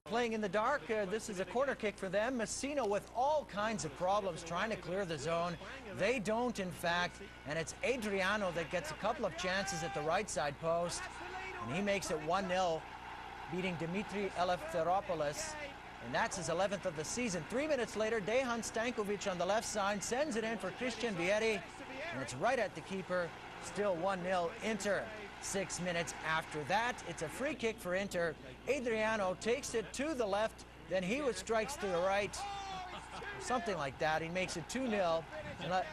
Playing in the dark, this is a corner kick for them. Messina with all kinds of problems trying to clear the zone. They don't, in fact, and it's Adriano that gets a couple of chances at the right side post, and he makes it 1-0, beating Demetrios Eleftheropulos, and that's his 11th of the season. 3 minutes later, Dejan Stankovic on the left side sends it in for Christian Vieri, and it's right at the keeper. Still 1-0 Inter. 6 minutes after that, it's a free kick for Inter. Adriano takes it to the left, then he strikes to the right. Something like that. He makes it 2-0.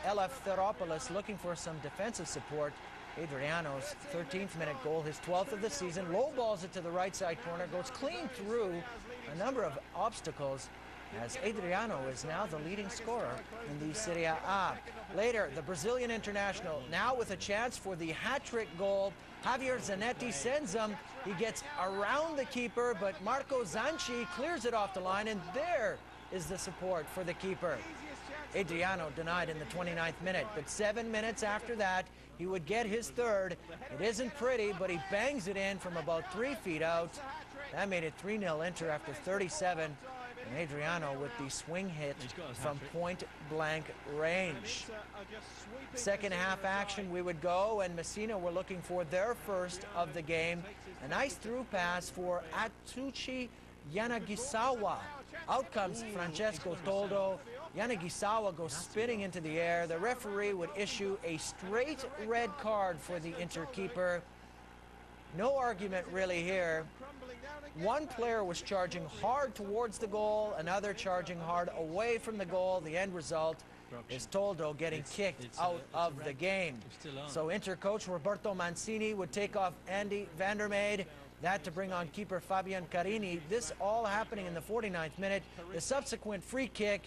Eleftheropulos looking for some defensive support. Adriano's 13th minute goal, his 12th of the season. Low balls it to the right side corner, goes clean through a number of obstacles, as Adriano is now the leading scorer in the Serie A. Later, the Brazilian international, now with a chance for the hat-trick goal. Javier Zanetti sends him. He gets around the keeper, but Marco Zanchi clears it off the line, and there is the support for the keeper. Adriano denied in the 29th minute, but 7 minutes after that, he would get his third. It isn't pretty, but he bangs it in from about 3 feet out. That made it 3-0 Inter after 37. And Adriano with the swing hit from point-blank range. Second half action we would go, and Messina were looking for their first of the game. A nice through pass for Atsushi Yanagisawa. Out comes Francesco Toldo. Yanagisawa goes spinning into the air. The referee would issue a straight red card for the Inter keeper. No argument really here. One player was charging hard towards the goal, another charging hard away from the goal. The end result is Toldo getting kicked out of the game. So Inter coach Roberto Mancini would take off Andy Vandermeide, that to bring on keeper Fabian Carini. This all happening in the 49th minute. The subsequent free kick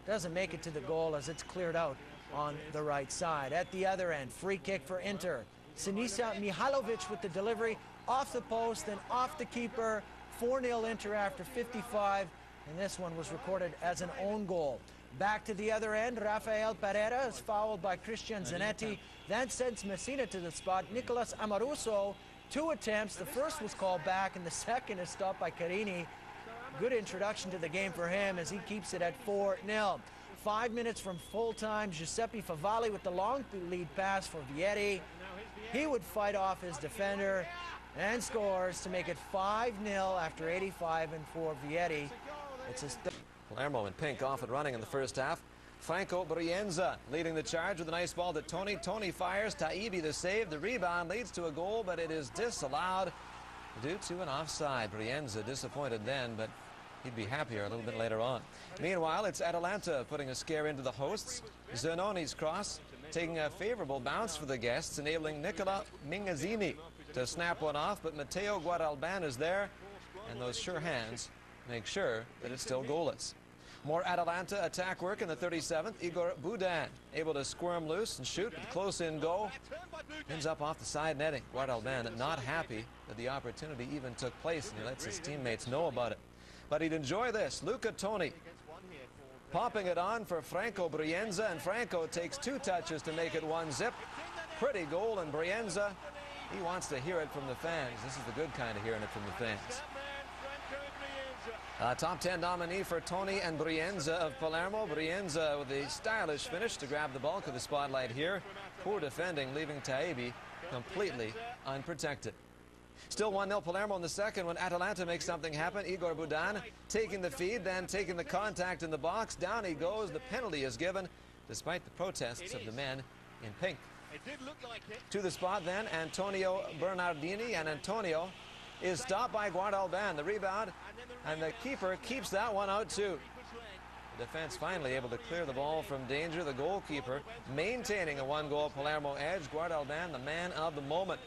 doesn't make it to the goal as it's cleared out on the right side. At the other end, free kick for Inter. Sinisa Mihalovic with the delivery off the post and off the keeper. 4-0 Inter after 55, and this one was recorded as an own goal. Back to the other end, Rafael Pereira is fouled by Christian Zanetti. That sends Messina to the spot. Nicolas Amoruso, 2 attempts. The first was called back, and the second is stopped by Carini. Good introduction to the game for him as he keeps it at 4-0. 5 minutes from full time, Giuseppe Favalli with the long lead pass for Vieri. He would fight off his defender and scores to make it 5-0 after 85, and for Vieri, it's his third. Palermo in pink off and running in the first half. Franco Brienza leading the charge with a nice ball to Tony. Tony fires, Taibbi the save. The rebound leads to a goal, but it is disallowed due to an offside. Brienza disappointed then, but he'd be happier a little bit later on. Meanwhile, it's Atalanta putting a scare into the hosts. Zanoni's cross taking a favorable bounce for the guests, enabling Nicola Mingazzini to snap one off, but Matteo Guadalban is there, and those sure hands make sure that it's still goalless. More Atalanta attack work in the 37th. Igor Budan able to squirm loose and shoot with close in goal. Ends up off the side netting. Guadalban not happy that the opportunity even took place, and he lets his teammates know about it. But he'd enjoy this. Luca Toni popping it on for Franco Brienza, and Franco takes 2 touches to make it 1-0. Pretty goal, and Brienza, he wants to hear it from the fans. This is the good kind of hearing it from the fans. Top 10 nominee for Toni and Brienza of Palermo. Brienza with a stylish finish to grab the bulk of the spotlight here. Poor defending, leaving Taibbi completely unprotected. Still 1-0 Palermo in the second when Atalanta makes something happen. Igor Budan taking the feed, then taking the contact in the box. Down he goes. The penalty is given despite the protests of the men in pink. To the spot then, Antonio Bernardini, and Antonio is stopped by Guadalban. The rebound, and the keeper keeps that one out too. The defense finally able to clear the ball from danger. The goalkeeper maintaining a 1-goal Palermo edge. Guadalban, the man of the moment,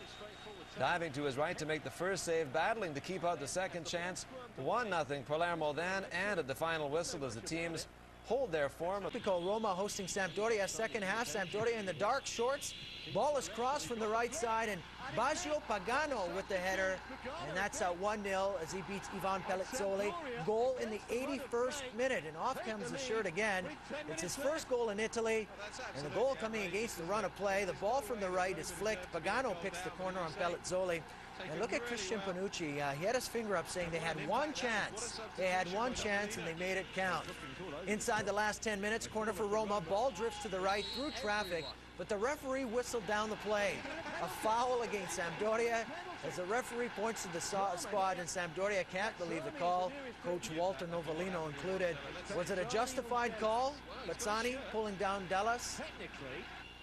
diving to his right to make the first save, battling to keep out the second chance. 1-0 Palermo then, and at the final whistle as the teams hold their form. Roma hosting Sampdoria, second half. Sampdoria in the dark shorts. Ball is crossed from the right side, and Baggio Pagano with the header, and that's 1-0 as he beats Ivan Pellissier. Goal in the 81st minute, and off comes the shirt again. It's his first goal in Italy, and the goal coming against the run of play. The ball from the right is flicked. Pagano picks the corner on Pellissier. And look at Christian Panucci. He had his finger up saying they had one chance. They had one chance and they made it count. Inside the last 10 minutes, corner for Roma. Ball drifts to the right through traffic, but the referee whistled down the play. A foul against Sampdoria as the referee points to the spot, and Sampdoria can't believe the call. Coach Walter Novellino included. Was it a justified call? Bazzani pulling down Dallas?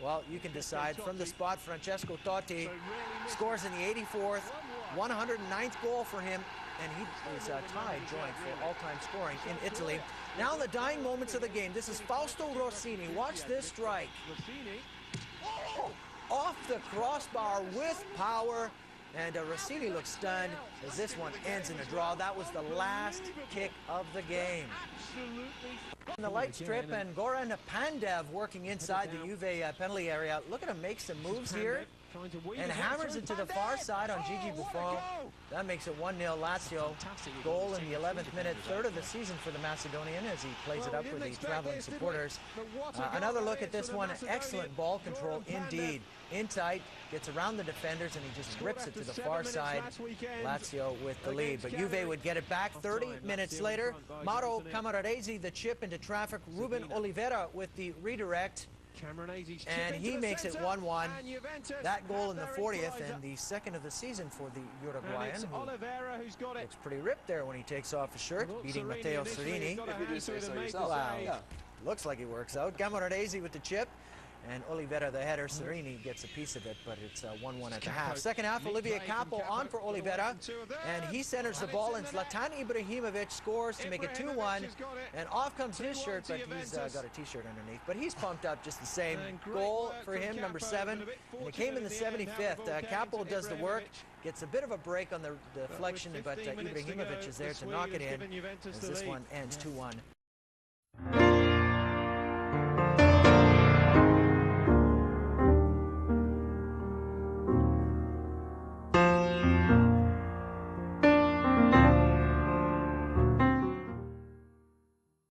Well, you can decide. From the spot, Francesco Totti scores in the 84th, 109th goal for him, and he is tied joint for all-time scoring in Italy. Now in the dying moments of the game, this is Fausto Rossini. Watch this strike. Off the crossbar with power, and Rossini looks stunned as this one ends in a draw. That was the last kick of the game. In the light strip, and Goran Pandev working inside the Juve penalty area. Look at him make some moves here and hammers it to the far side on Gigi Buffon. That makes it 1-0 Lazio. Goal in the 11th minute, third of the season for the Macedonian as he plays it up for the traveling supporters. Another look at this one. Excellent ball control indeed. In tight, gets around the defenders, and he just rips it to the far side. Lazio with the lead, but Juve would get it back 30 minutes later. Mauro Camoranesi the chip into traffic. Ruben Oliveira with the redirect, and he makes it 1-1. That goal in the 40th and the second of the season for the Uruguayan, who looks pretty ripped there when he takes off his shirt, beating Matteo Serini. Wow. Looks like he works out. Camoranesi with the chip, and Oliveira the header. Serini gets a piece of it, but it's 1-1 at the half. Second half, Olivier Capo on for Oliveira, and he centers the ball, and Zlatan Ibrahimovic scores to make it 2-1, and off comes his shirt, but he's got a t-shirt underneath, but he's pumped up just the same. Goal for him, number 7, and it came in the 75th. Capo does the work, gets a bit of a break on the deflection, but Ibrahimovic is there to knock it in as this one ends 2-1.